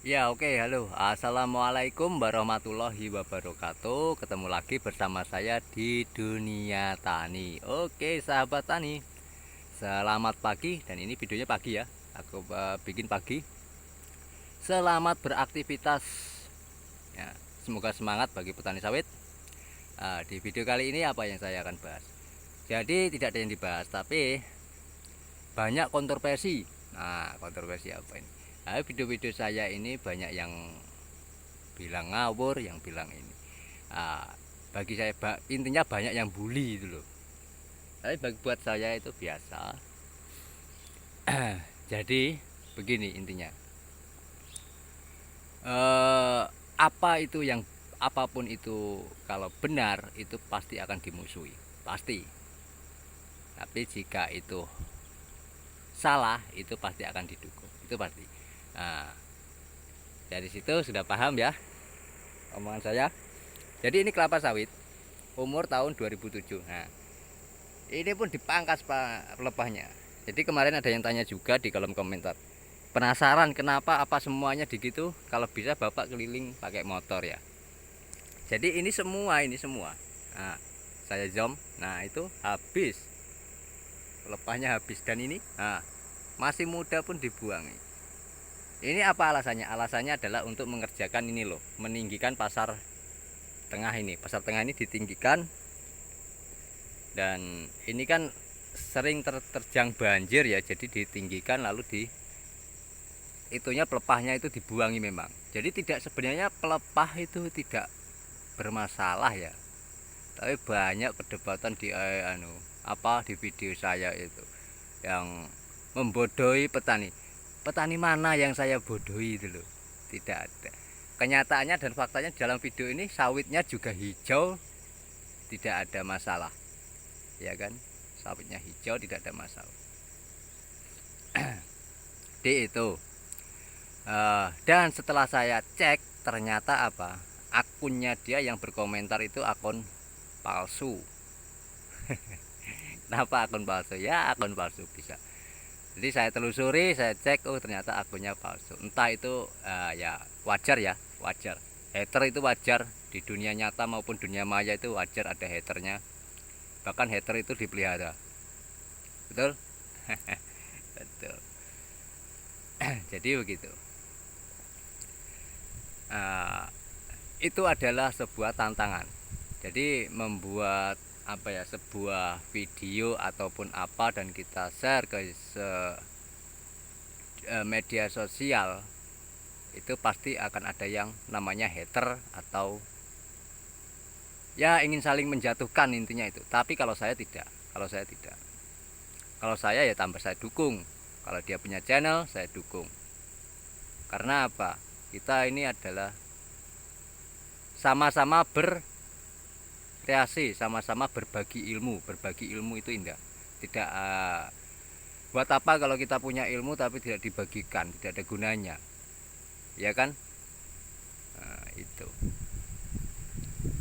Ya oke, halo. Assalamualaikum warahmatullahi wabarakatuh. Ketemu lagi bersama saya di dunia tani. Oke sahabat tani, selamat pagi. Dan ini videonya pagi ya. Aku bikin pagi. Selamat beraktivitas ya. Semoga semangat bagi petani sawit. Di video kali ini apa yang saya akan bahas? Jadi tidak ada yang dibahas, tapi banyak kontroversi. Nah, kontroversi apa ini? Video-video saya ini banyak yang bilang ngawur, yang bilang ini. Ah, bagi saya intinya banyak yang bully itu loh. Tapi buat saya itu biasa. Jadi begini intinya. Apa itu yang apapun itu kalau benar itu pasti akan dimusuhi, pasti. Tapi jika itu salah itu pasti akan didukung, itu pasti. Nah, dari situ sudah paham ya omongan saya. Jadi ini kelapa sawit umur tahun 2007. Nah, ini pun dipangkas pak pelepahnya. Jadi kemarin ada yang tanya juga di kolom komentar, penasaran kenapa apa semuanya digitu, kalau bisa bapak keliling pakai motor ya. Jadi ini semua nah, saya zoom. Nah itu habis, pelepahnya habis. Dan ini masih muda pun dibuang. Ini apa alasannya? Alasannya adalah untuk mengerjakan ini loh, meninggikan pasar tengah ini. Pasar tengah ini ditinggikan. Dan ini kan sering terjang banjir ya, jadi ditinggikan lalu itunya pelepahnya itu dibuangi memang. Jadi tidak, sebenarnya pelepah itu tidak bermasalah ya. Tapi banyak perdebatan di di video saya itu yang membodohi petani. Petani mana yang saya bodohi itu loh. Tidak ada. Kenyataannya dan faktanya dalam video ini sawitnya juga hijau, tidak ada masalah. Ya kan? Sawitnya hijau tidak ada masalah. Di itu. Dan setelah saya cek ternyata apa? Akunnya dia yang berkomentar itu akun palsu. Kenapa akun palsu? Ya akun palsu bisa. Jadi saya telusuri, saya cek, oh ternyata akunnya palsu. Entah itu ya wajar ya, wajar. Hater itu wajar di dunia nyata maupun dunia maya, itu wajar ada haternya. Bahkan hater itu dipelihara. Betul? Betul. Jadi begitu. uh, itu adalah sebuah tantangan. Jadi membuat apa ya, sebuah video ataupun apa dan kita share ke media sosial, itu pasti akan ada yang namanya hater atau ya ingin saling menjatuhkan, intinya itu. Tapi kalau saya tidak, kalau saya ya tambah saya dukung. Kalau dia punya channel saya dukung. Karena apa? Kita ini adalah sama-sama berkreasi, sama-sama berbagi ilmu. Berbagi ilmu itu indah. Tidak buat apa kalau kita punya ilmu tapi tidak dibagikan, tidak ada gunanya. Ya kan? Nah, itu.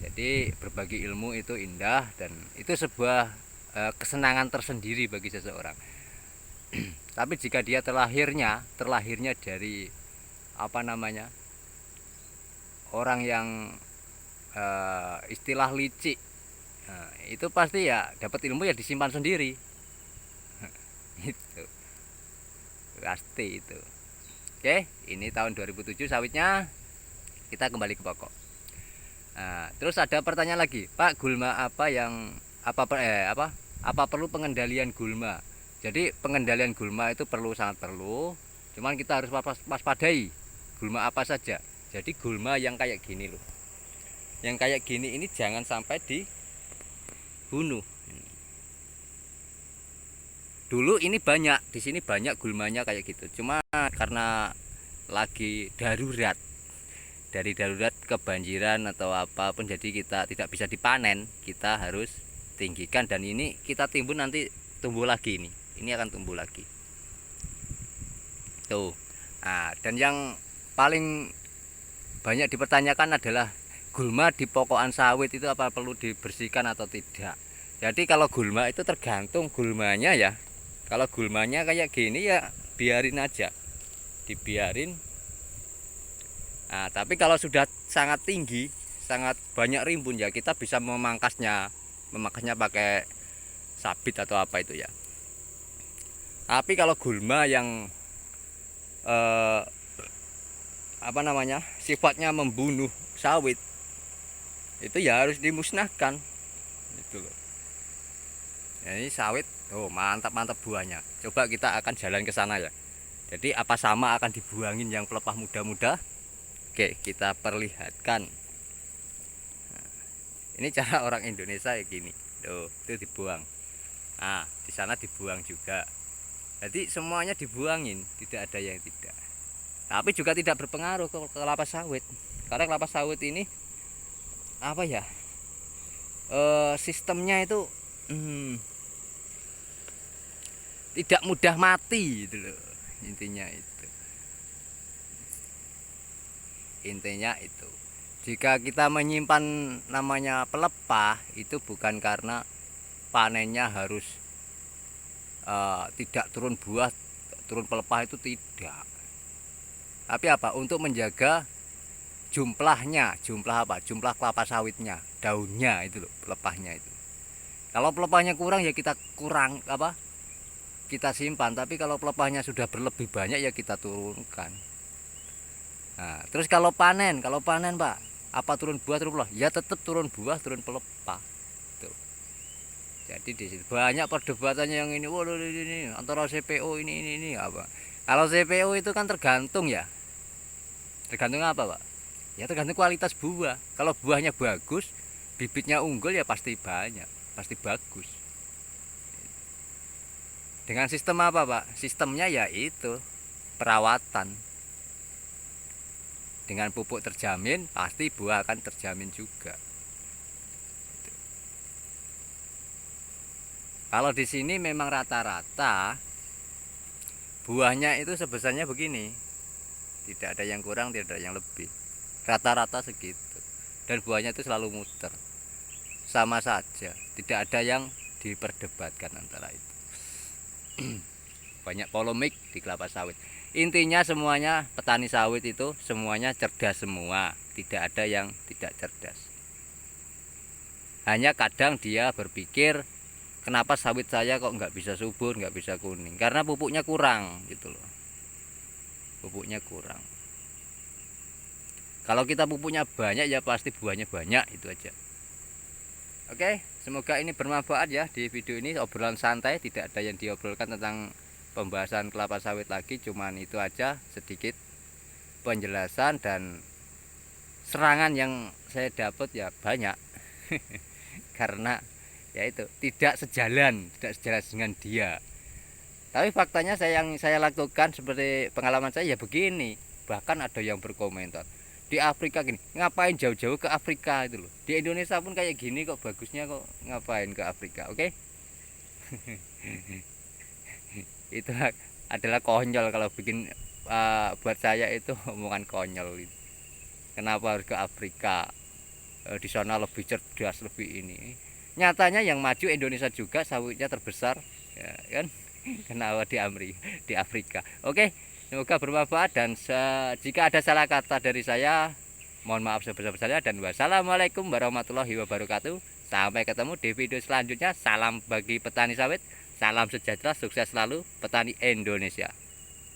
Jadi berbagi ilmu itu indah dan itu sebuah kesenangan tersendiri bagi seseorang. Tapi jika dia terlahirnya dari apa namanya, orang yang istilah licik, itu pasti ya dapat ilmu ya disimpan sendiri. Itu pasti itu. Oke, ini tahun 2007 sawitnya. Kita kembali ke pokok. Nah, terus ada pertanyaan lagi, Pak, gulma apa yang apa perlu pengendalian gulma? Jadi pengendalian gulma itu perlu, sangat perlu. Cuman kita harus waspadai gulma apa saja. Jadi gulma yang kayak gini loh. Yang kayak gini ini jangan sampai dibunuh. Dulu ini banyak, di sini banyak gulmanya kayak gitu. Cuma karena lagi darurat, dari darurat kebanjiran atau apapun, jadi kita tidak bisa dipanen, kita harus tinggikan. Dan ini kita timbun nanti tumbuh lagi, ini akan tumbuh lagi tuh. Nah, dan yang paling banyak dipertanyakan adalah gulma di pokokan sawit itu apa perlu dibersihkan atau tidak. Jadi kalau gulma itu tergantung gulmanya ya. Kalau gulmanya kayak gini ya biarin aja, dibiarin Nah, tapi kalau sudah sangat tinggi, sangat banyak rimbun ya kita bisa memangkasnya pakai sabit atau apa itu ya. Tapi kalau gulma yang eh, sifatnya membunuh sawit, itu ya harus dimusnahkan. Itu loh. Ya, ini sawit, mantap buahnya. Coba kita akan jalan ke sana ya. Jadi apa sama akan dibuangin yang pelepah muda-muda? Oke, kita perlihatkan. Nah, ini cara orang Indonesia ya gini. Tuh, itu dibuang. Nah, di sana dibuang juga. Jadi semuanya dibuangin, tidak ada yang tidak. Tapi juga tidak berpengaruh ke kelapa sawit. Karena kelapa sawit ini apa ya? Sistemnya itu tidak mudah mati gitu loh. Intinya itu jika kita menyimpan namanya pelepah itu bukan karena panennya harus tidak turun buah, turun pelepah, itu tidak, tapi apa, untuk menjaga jumlah kelapa sawitnya, daunnya itu loh, pelepahnya itu. Kalau pelepahnya kurang ya kita simpan, tapi kalau pelepahnya sudah berlebih banyak ya kita turunkan. Nah, terus kalau panen Pak, apa turun buah ya tetap turun buah, turun pelepah. Tuh. Jadi di situ banyak perdebatannya yang ini, ini antara CPO ini apa. Kalau CPO itu kan tergantung ya. Tergantung apa, Pak? Ya tergantung kualitas buah. Kalau buahnya bagus, bibitnya unggul ya pasti banyak, pasti bagus. Dengan sistem apa, Pak? Sistemnya ya itu perawatan. Dengan pupuk terjamin, pasti buah akan terjamin juga. Kalau di sini memang rata-rata buahnya itu sebesarnya begini, tidak ada yang kurang, tidak ada yang lebih, rata-rata segitu. Dan buahnya itu selalu muter, sama saja, tidak ada yang diperdebatkan antara itu. Banyak polemik di kelapa sawit. Intinya semuanya petani sawit itu semuanya cerdas semua, tidak ada yang tidak cerdas. Hanya kadang dia berpikir, kenapa sawit saya kok nggak bisa subur, nggak bisa kuning, karena pupuknya kurang gitu loh. Pupuknya kurang. Kalau kita pupuknya banyak ya pasti buahnya banyak, itu aja. Oke, semoga ini bermanfaat ya. Di video ini obrolan santai, tidak ada yang diobrolkan tentang pembahasan kelapa sawit lagi, cuman itu aja sedikit penjelasan, dan serangan yang saya dapat ya banyak. Karena ya itu tidak sejalan dengan dia. Tapi faktanya yang saya lakukan seperti pengalaman saya ya begini. Bahkan ada yang berkomentar, di Afrika gini, ngapain jauh-jauh ke Afrika itu loh. Di Indonesia pun kayak gini kok bagusnya, kok ngapain ke Afrika, oke? Itu adalah konyol kalau bikin buat saya itu omongan konyol. Kenapa harus ke Afrika? Di sana lebih cerdas, lebih ini. Nyatanya yang maju Indonesia juga, sawitnya terbesar, ya kan? Kenapa di Afrika? Oke, semoga bermanfaat, dan jika ada salah kata dari saya, mohon maaf sebesar-besarnya, dan wassalamualaikum warahmatullahi wabarakatuh. Sampai ketemu di video selanjutnya. Salam bagi petani sawit, salam sejahtera, sukses selalu petani Indonesia.